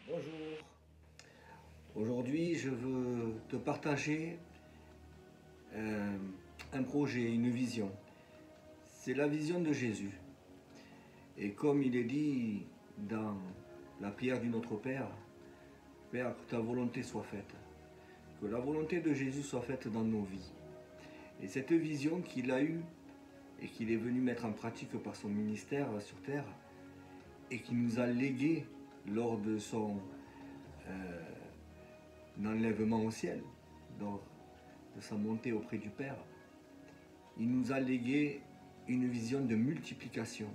Bonjour. Aujourd'hui, je veux te partager un projet, une vision. C'est la vision de Jésus. Et comme il est dit dans la prière du Notre Père, Père, que ta volonté soit faite. Que la volonté de Jésus soit faite dans nos vies. Et cette vision qu'il a eue et qu'il est venu mettre en pratique par son ministère sur terre et qu'il nous a légué lors de son enlèvement au ciel, lors de sa montée auprès du Père, il nous a légué une vision de multiplication.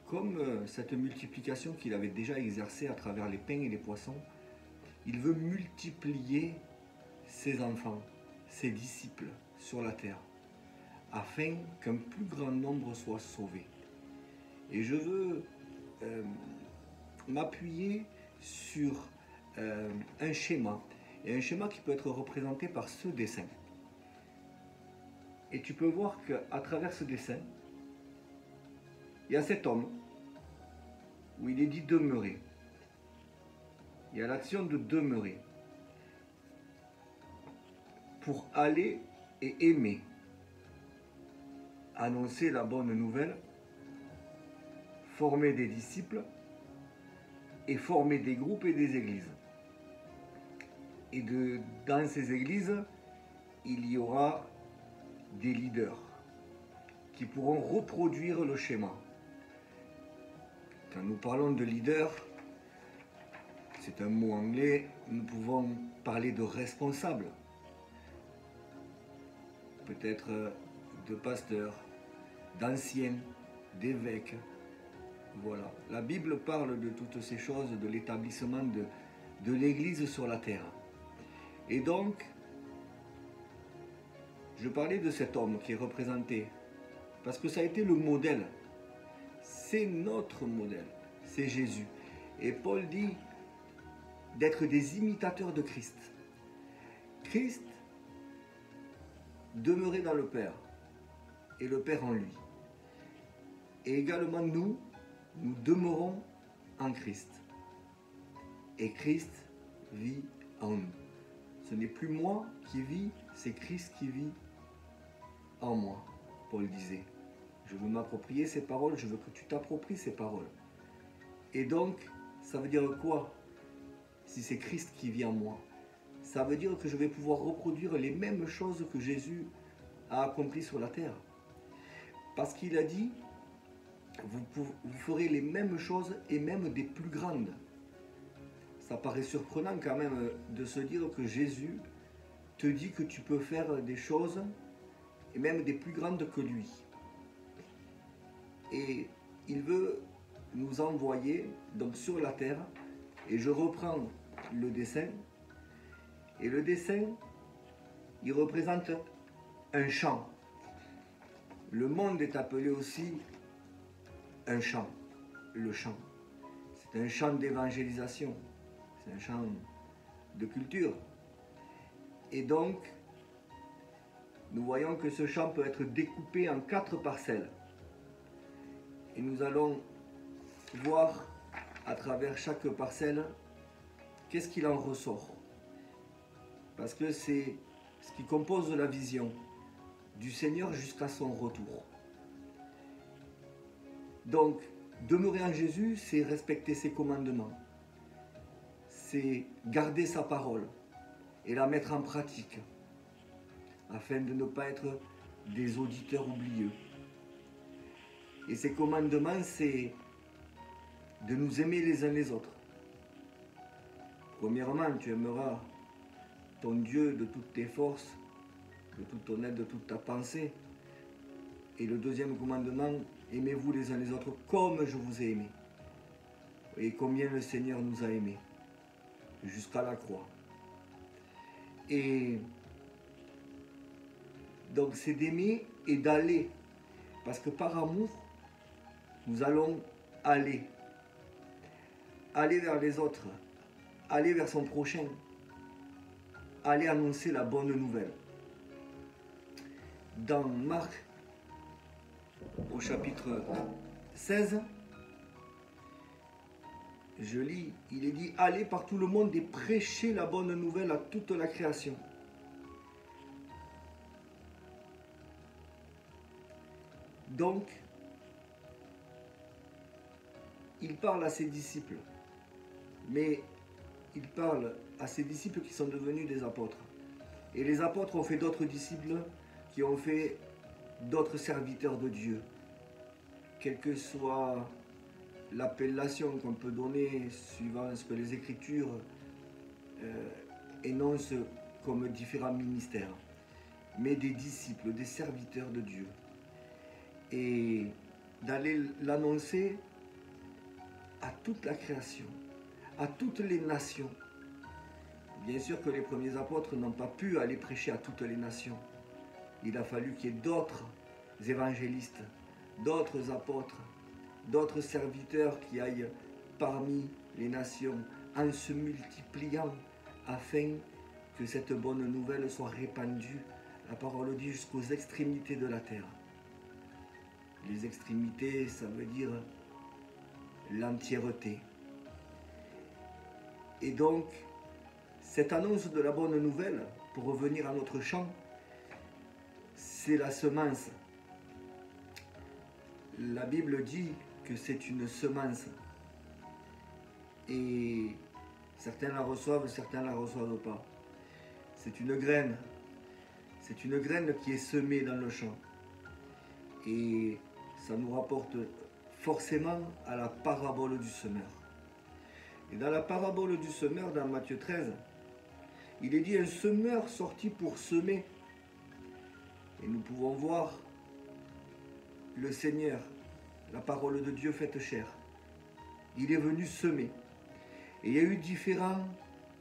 Comme cette multiplication qu'il avait déjà exercée à travers les pains et les poissons, il veut multiplier ses enfants, ses disciples sur la terre, afin qu'un plus grand nombre soit sauvé. Et je veux m'appuyer sur un schéma, et un schéma qui peut être représenté par ce dessin. Et tu peux voir qu'à travers ce dessin, il y a cet homme, où il est dit demeurer. Il y a l'action de demeurer. Pour aller et aimer, annoncer la bonne nouvelle, former des disciples et former des groupes et des églises. Et dans ces églises, il y aura des leaders qui pourront reproduire le schéma. Quand nous parlons de leader, c'est un mot anglais, nous pouvons parler de responsable, peut-être de pasteur, d'ancien, d'évêque. Voilà. La Bible parle de toutes ces choses, de l'établissement de l'Église sur la terre. Et donc, je parlais de cet homme qui est représenté, parce que ça a été le modèle. C'est notre modèle, c'est Jésus. Et Paul dit d'être des imitateurs de Christ. Christ demeurait dans le Père, et le Père en lui. Et également nous demeurons en Christ. Et Christ vit en nous. Ce n'est plus moi qui vis, c'est Christ qui vit en moi, Paul disait. Je veux m'approprier ces paroles, je veux que tu t'appropries ces paroles. Et donc, ça veut dire quoi si c'est Christ qui vit en moi? Ça veut dire que je vais pouvoir reproduire les mêmes choses que Jésus a accomplies sur la terre. Parce qu'il a dit, vous ferez les mêmes choses et même des plus grandes. Ça paraît surprenant quand même de se dire que Jésus te dit que tu peux faire des choses et même des plus grandes que lui. Et il veut nous envoyer donc sur la terre, et je reprends le dessin, et le dessin, il représente un champ. Le monde est appelé aussi un champ, le champ. C'est un champ d'évangélisation, c'est un champ de culture. Et donc, nous voyons que ce champ peut être découpé en 4 parcelles. Et nous allons voir à travers chaque parcelle qu'est-ce qu'il en ressort. Parce que c'est ce qui compose la vision du Seigneur jusqu'à son retour. Donc, demeurer en Jésus, c'est respecter ses commandements. C'est garder sa parole et la mettre en pratique, afin de ne pas être des auditeurs oublieux. Et ces commandements, c'est de nous aimer les uns les autres. Premièrement, tu aimeras ton Dieu de toutes tes forces, de toute ton aide, de toute ta pensée. Et le deuxième commandement, aimez-vous les uns les autres comme je vous ai aimé. Et combien le Seigneur nous a aimés, jusqu'à la croix. Et donc c'est d'aimer et d'aller. Parce que par amour, nous allons aller. Aller vers les autres. Aller vers son prochain. Aller annoncer la bonne nouvelle. Dans Marc, au chapitre 16, je lis, il est dit, allez par tout le monde et prêchez la bonne nouvelle à toute la création. Donc, il parle à ses disciples, mais il parle à ses disciples qui sont devenus des apôtres. Et les apôtres ont fait d'autres disciples qui ont fait d'autres serviteurs de Dieu. Quelle que soit l'appellation qu'on peut donner suivant ce que les Écritures énoncent comme différents ministères, mais des disciples, des serviteurs de Dieu. Et d'aller l'annoncer à toute la création, à toutes les nations. Bien sûr que les premiers apôtres n'ont pas pu aller prêcher à toutes les nations. Il a fallu qu'il y ait d'autres évangélistes, d'autres apôtres, d'autres serviteurs qui aillent parmi les nations en se multipliant afin que cette bonne nouvelle soit répandue, la parole dit, jusqu'aux extrémités de la terre. Les extrémités, ça veut dire l'entièreté. Et donc, cette annonce de la bonne nouvelle, pour revenir à notre chant, c'est la semence. La Bible dit que c'est une semence. Et certains la reçoivent, certains ne la reçoivent pas. C'est une graine. C'est une graine qui est semée dans le champ. Et ça nous rapporte forcément à la parabole du semeur. Et dans la parabole du semeur, dans Matthieu 13, il est dit un semeur sorti pour semer. Et nous pouvons voir le Seigneur, la parole de Dieu faite chair. Il est venu semer. Et il y a eu différents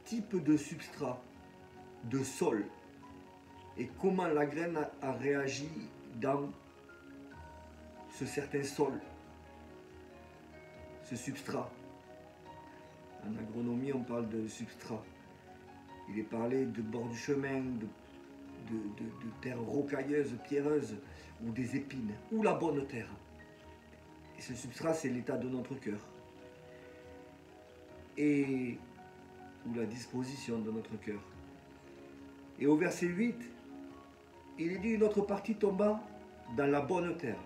types de substrats, de sol. Et comment la graine a réagi dans ce certain sol, ce substrat. En agronomie, on parle de substrat. Il est parlé de bord du chemin, de terre rocailleuse, pierreuse, ou des épines, ou la bonne terre. Et ce substrat, c'est l'état de notre cœur. Et ou la disposition de notre cœur. Et au verset 8, il est dit, une autre partie tomba dans la bonne terre,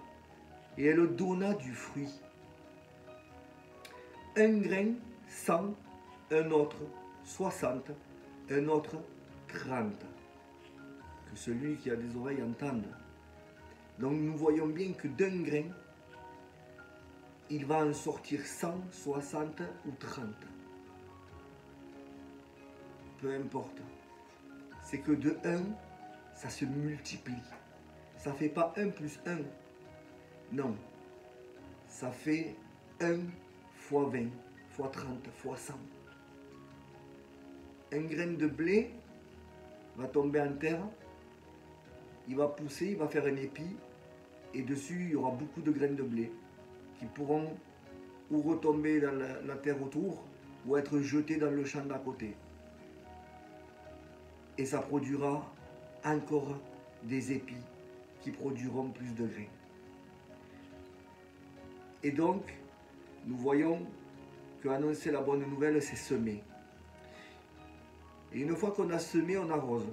et elle donna du fruit. Un grain, 100, un autre, 60, un autre, 30. Que celui qui a des oreilles entende. Donc nous voyons bien que d'un grain, il va en sortir 100, 60 ou 30. Peu importe. C'est que de 1, ça se multiplie. Ça ne fait pas 1 plus 1. Non. Ça fait 1 fois 20, fois 30, fois 100. Un grain de blé va tomber en terre, il va pousser, il va faire un épi, et dessus il y aura beaucoup de graines de blé qui pourront ou retomber dans la terre autour ou être jetés dans le champ d'à côté. Et ça produira encore des épis qui produiront plus de grains. Et donc, nous voyons que annoncer la bonne nouvelle, c'est semer. Et une fois qu'on a semé, on arrose.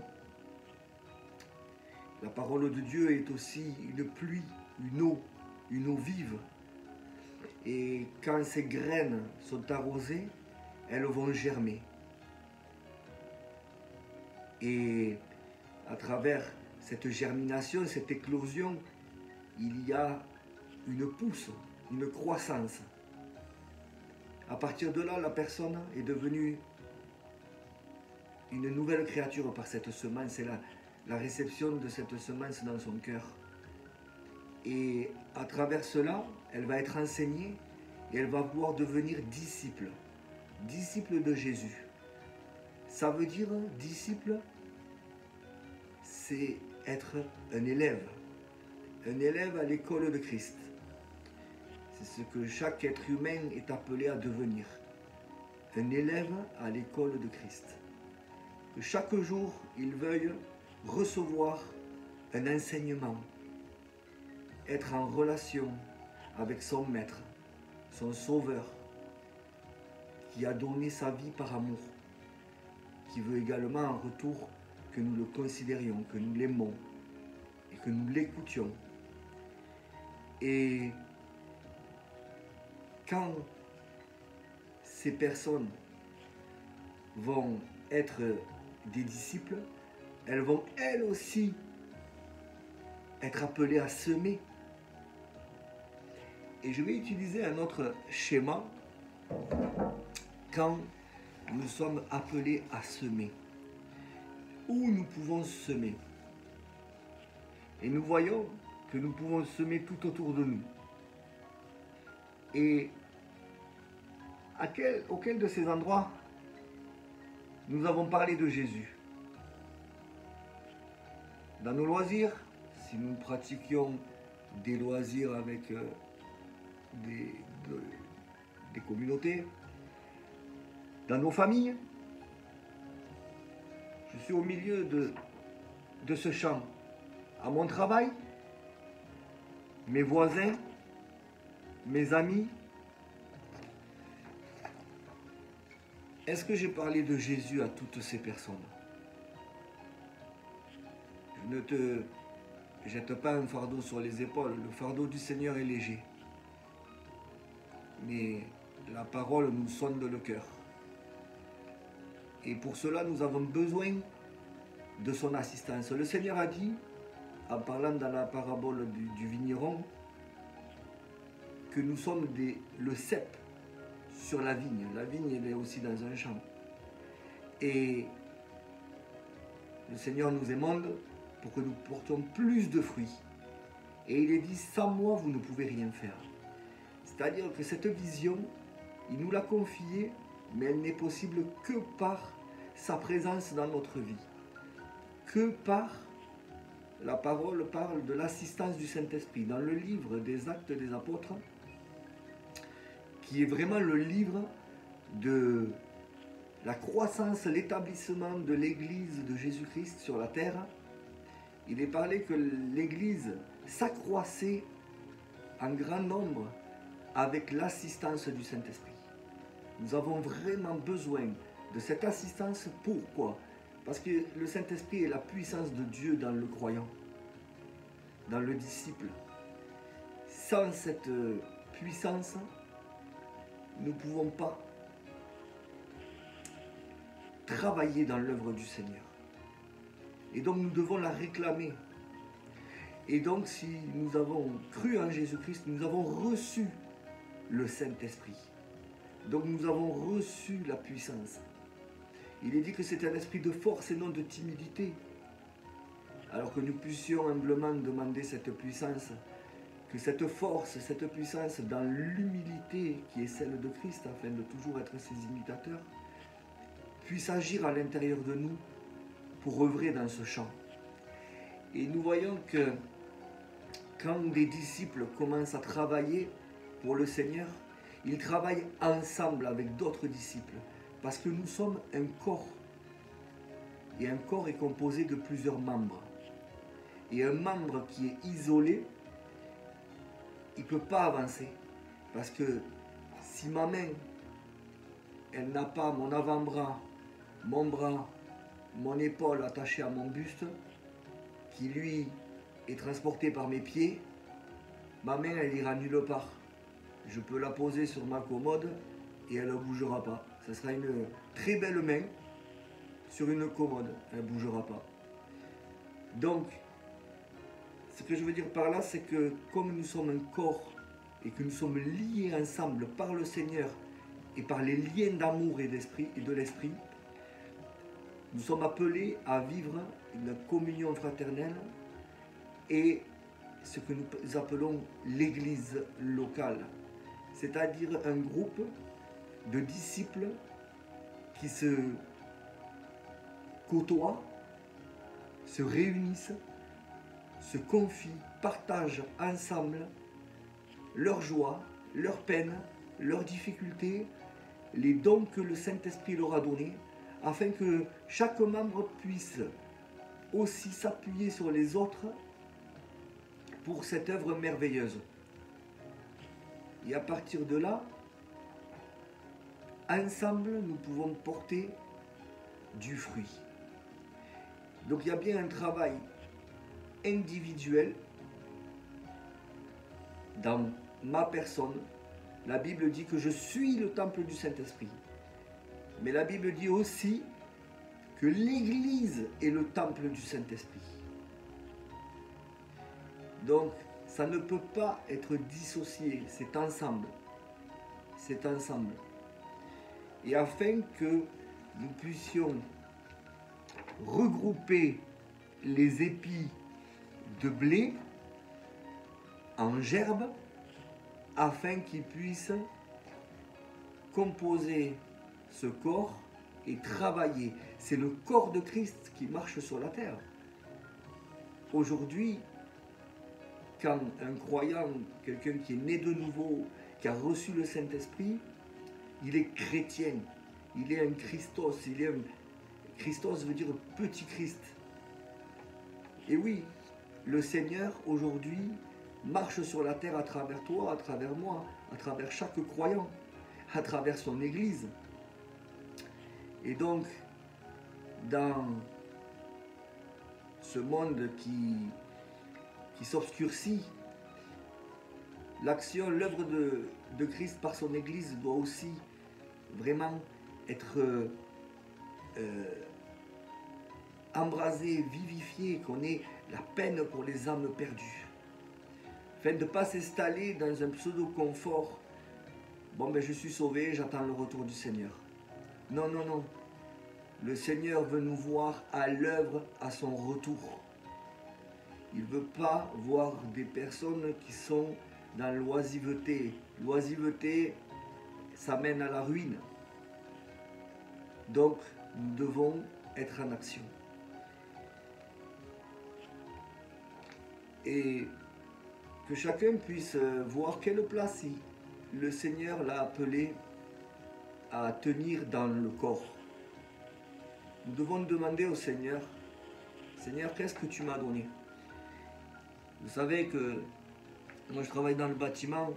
La parole de Dieu est aussi une pluie, une eau vive. Et quand ces graines sont arrosées, elles vont germer. Et à travers cette germination, cette éclosion, il y a une pousse, une croissance. À partir de là, la personne est devenue une nouvelle créature par cette semence. C'est la réception de cette semence dans son cœur. Et à travers cela, elle va être enseignée et elle va pouvoir devenir disciple. Disciple de Jésus. Ça veut dire disciple, c'est être un élève. Un élève à l'école de Christ. C'est ce que chaque être humain est appelé à devenir. Un élève à l'école de Christ. Que chaque jour, il veuille recevoir un enseignement, être en relation avec son maître, son sauveur, qui a donné sa vie par amour, qui veut également en retour que nous le considérions, que nous l'aimons et que nous l'écoutions. Et quand ces personnes vont être des disciples, elles vont elles aussi être appelées à semer. Et je vais utiliser un autre schéma quand nous sommes appelés à semer. Où nous pouvons semer. Et nous voyons que nous pouvons semer tout autour de nous. Et auquel de ces endroits nous avons parlé de Jésus? Dans nos loisirs, si nous pratiquions des loisirs avec des communautés, dans nos familles, je suis au milieu de ce champ. À mon travail, mes voisins, mes amis. Est-ce que j'ai parlé de Jésus à toutes ces personnes? Je ne te jette pas un fardeau sur les épaules. Le fardeau du Seigneur est léger. Mais la parole nous sonde le cœur. Et pour cela, nous avons besoin de son assistance. Le Seigneur a dit, en parlant dans la parabole du vigneron, que nous sommes le cep sur la vigne. La vigne, elle est aussi dans un champ. Et le Seigneur nous émande pour que nous portions plus de fruits. Et il est dit, sans moi, vous ne pouvez rien faire. C'est-à-dire que cette vision, il nous l'a confiée, mais elle n'est possible que par sa présence dans notre vie. Que par, la parole parle de l'assistance du Saint-Esprit. Dans le livre des Actes des Apôtres, qui est vraiment le livre de la croissance, l'établissement de l'Église de Jésus-Christ sur la terre, il est parlé que l'Église s'accroissait en grand nombre avec l'assistance du Saint-Esprit. Nous avons vraiment besoin de cette assistance. Pourquoi? Parce que le Saint-Esprit est la puissance de Dieu dans le croyant, dans le disciple. Sans cette puissance, nous ne pouvons pas travailler dans l'œuvre du Seigneur. Et donc nous devons la réclamer. Et donc si nous avons cru en Jésus-Christ, nous avons reçu le Saint-Esprit. Donc nous avons reçu la puissance. Il est dit que c'est un esprit de force et non de timidité. Alors que nous puissions humblement demander cette puissance, que cette force, cette puissance dans l'humilité qui est celle de Christ, afin de toujours être ses imitateurs, puisse agir à l'intérieur de nous pour œuvrer dans ce champ. Et nous voyons que quand des disciples commencent à travailler pour le Seigneur, ils travaillent ensemble avec d'autres disciples, parce que nous sommes un corps. Et un corps est composé de plusieurs membres. Et un membre qui est isolé, il ne peut pas avancer. Parce que si ma main, elle n'a pas mon avant-bras, mon bras, mon épaule attachée à mon buste, qui lui est transporté par mes pieds, ma main, elle ira nulle part. Je peux la poser sur ma commode et elle ne bougera pas. Ce sera une très belle main sur une commode, elle ne bougera pas. Donc, ce que je veux dire par là, c'est que comme nous sommes un corps et que nous sommes liés ensemble par le Seigneur et par les liens d'amour et d'esprit et de l'esprit, nous sommes appelés à vivre une communion fraternelle et ce que nous appelons l'église locale, c'est-à-dire un groupe de disciples qui se côtoient, se réunissent, se confient, partagent ensemble leur joie, leur peine, leurs difficultés, les dons que le Saint-Esprit leur a donnés, afin que chaque membre puisse aussi s'appuyer sur les autres pour cette œuvre merveilleuse. Et à partir de là, ensemble, nous pouvons porter du fruit. Donc il y a bien un travail individuel dans ma personne. La Bible dit que je suis le temple du Saint-Esprit. Mais la Bible dit aussi que l'Église est le temple du Saint-Esprit. Donc, ça ne peut pas être dissocié, c'est ensemble. C'est ensemble. Et afin que nous puissions regrouper les épis de blé en gerbes, afin qu'ils puissent composer ce corps et travailler. C'est le corps de Christ qui marche sur la terre. Aujourd'hui, quand un croyant, quelqu'un qui est né de nouveau, qui a reçu le Saint-Esprit, il est chrétien, il est un Christos, Christos veut dire petit Christ. Et oui, le Seigneur aujourd'hui marche sur la terre à travers toi, à travers moi, à travers chaque croyant, à travers son Église. Et donc, dans ce monde qui s'obscurcit, l'action, l'œuvre de Christ par son Église doit aussi vraiment être embrasée, vivifiée, qu'on ait la peine pour les âmes perdues. Afin de ne pas s'installer dans un pseudo-confort. Bon, ben je suis sauvé, j'attends le retour du Seigneur. Non, non, non. Le Seigneur veut nous voir à l'œuvre à son retour. Il ne veut pas voir des personnes qui sont dans l'oisiveté. L'oisiveté, ça mène à la ruine. Donc, nous devons être en action. Et que chacun puisse voir quelle place le Seigneur l'a appelé à tenir dans le corps. Nous devons demander au Seigneur, Seigneur, qu'est-ce que tu m'as donné? Vous savez que moi je travaille dans le bâtiment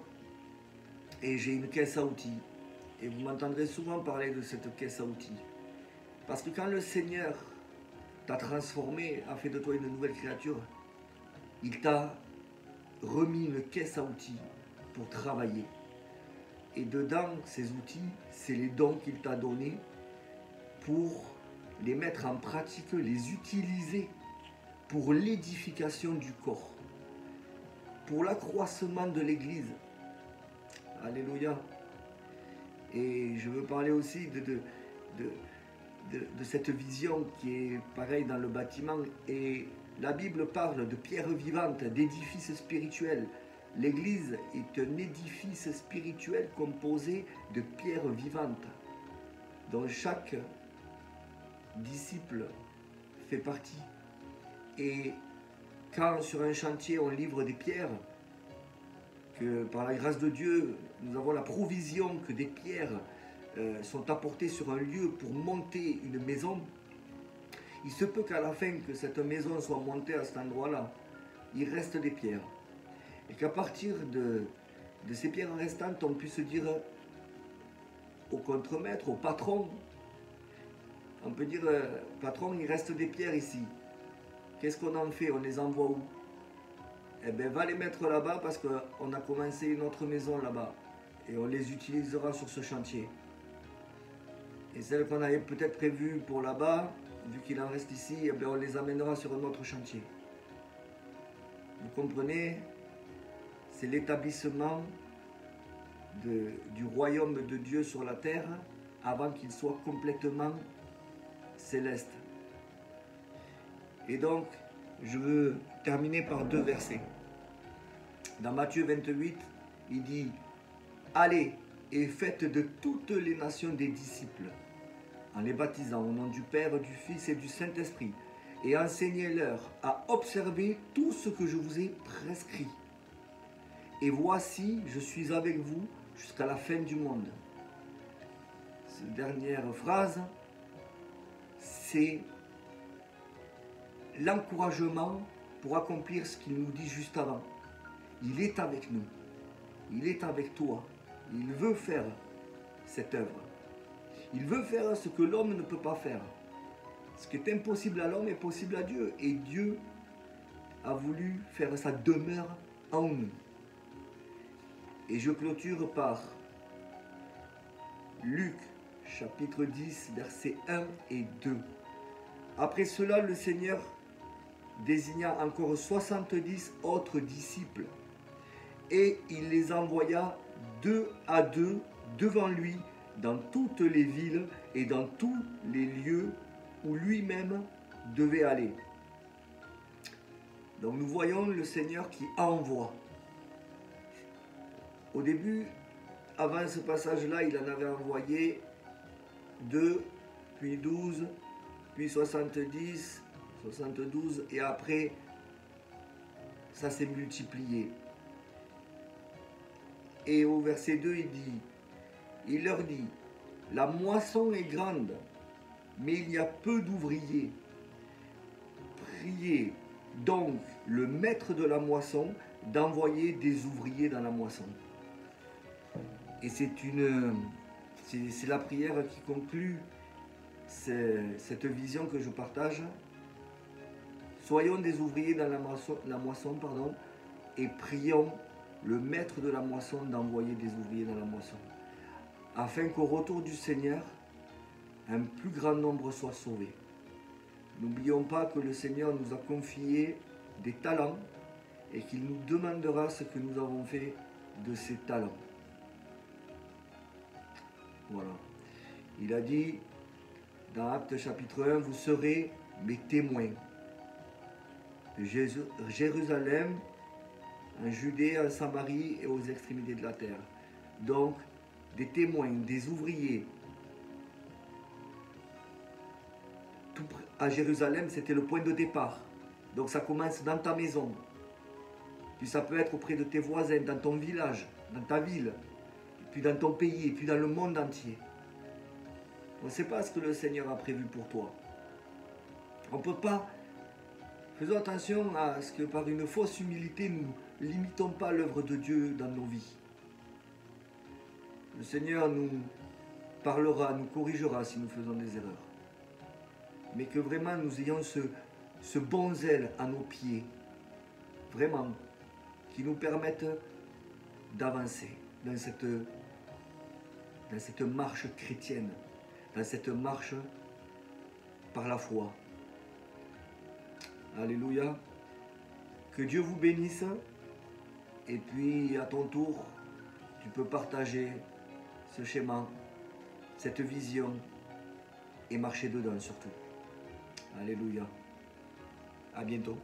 et j'ai une caisse à outils. Et vous m'entendrez souvent parler de cette caisse à outils. Parce que quand le Seigneur t'a transformé, a fait de toi une nouvelle créature, il t'a remis une caisse à outils pour travailler. Et dedans, ces outils, c'est les dons qu'il t'a donnés pour les mettre en pratique, les utiliser pour l'édification du corps, pour l'accroissement de l'Église. Alléluia. Et je veux parler aussi de cette vision qui est pareille dans le bâtiment. Et la Bible parle de pierres vivantes, d'édifices spirituels. L'Église est un édifice spirituel composé de pierres vivantes, dont chaque disciple fait partie. Et quand sur un chantier on livre des pierres, que par la grâce de Dieu, nous avons la provision que des pierres sont apportées sur un lieu pour monter une maison, il se peut qu'à la fin que cette maison soit montée à cet endroit-là, il reste des pierres. Et qu'à partir de ces pierres restantes, on puisse dire au contremaître, au patron, on peut dire, patron, il reste des pierres ici. Qu'est-ce qu'on en fait? On les envoie où? Eh bien, va les mettre là-bas parce qu'on a commencé une autre maison là-bas. Et on les utilisera sur ce chantier. Et celles qu'on avait peut-être prévues pour là-bas, vu qu'il en reste ici, eh bien, on les amènera sur un autre chantier. Vous comprenez? C'est l'établissement du royaume de Dieu sur la terre avant qu'il soit complètement céleste. Et donc, je veux terminer par 2 versets. Dans Matthieu 28, il dit « Allez et faites de toutes les nations des disciples, en les baptisant au nom du Père, du Fils et du Saint-Esprit, et enseignez-leur à observer tout ce que je vous ai prescrit. Et voici, je suis avec vous jusqu'à la fin du monde. » Cette dernière phrase, c'est l'encouragement pour accomplir ce qu'il nous dit juste avant. Il est avec nous. Il est avec toi. Il veut faire cette œuvre. Il veut faire ce que l'homme ne peut pas faire. Ce qui est impossible à l'homme est possible à Dieu. Et Dieu a voulu faire sa demeure en nous. Et je clôture par Luc, chapitre 10, versets 1 et 2. Après cela, le Seigneur désigna encore 70 autres disciples et il les envoya 2 à 2 devant lui dans toutes les villes et dans tous les lieux où lui-même devait aller. Donc nous voyons le Seigneur qui envoie. Au début, avant ce passage-là, il en avait envoyé 2, puis 12, puis 70, 72, et après, ça s'est multiplié. Et au verset 2, il leur dit, la moisson est grande, mais il y a peu d'ouvriers. Priez donc le maître de la moisson d'envoyer des ouvriers dans la moisson. Et c'est la prière qui conclut cette vision que je partage. Soyons des ouvriers dans la moisson, et prions le maître de la moisson d'envoyer des ouvriers dans la moisson, afin qu'au retour du Seigneur, un plus grand nombre soit sauvé. N'oublions pas que le Seigneur nous a confié des talents et qu'il nous demandera ce que nous avons fait de ces talents. Voilà. Il a dit dans Actes chapitre 1, vous serez mes témoins de Jérusalem, en Judée, en Samarie et aux extrémités de la terre. Donc, des témoins, des ouvriers. À Jérusalem, c'était le point de départ. Donc ça commence dans ta maison. Puis ça peut être auprès de tes voisins, dans ton village, dans ta ville, puis dans ton pays, et puis dans le monde entier. On ne sait pas ce que le Seigneur a prévu pour toi. On ne peut pas. Faisons attention à ce que par une fausse humilité, nous ne limitons pas l'œuvre de Dieu dans nos vies. Le Seigneur nous parlera, nous corrigera si nous faisons des erreurs. Mais que vraiment nous ayons ce bon zèle à nos pieds, vraiment, qui nous permette d'avancer dans cette marche chrétienne, dans cette marche par la foi. Alléluia. Que Dieu vous bénisse. Et puis à ton tour, tu peux partager ce schéma, cette vision et marcher dedans surtout. Alléluia. À bientôt.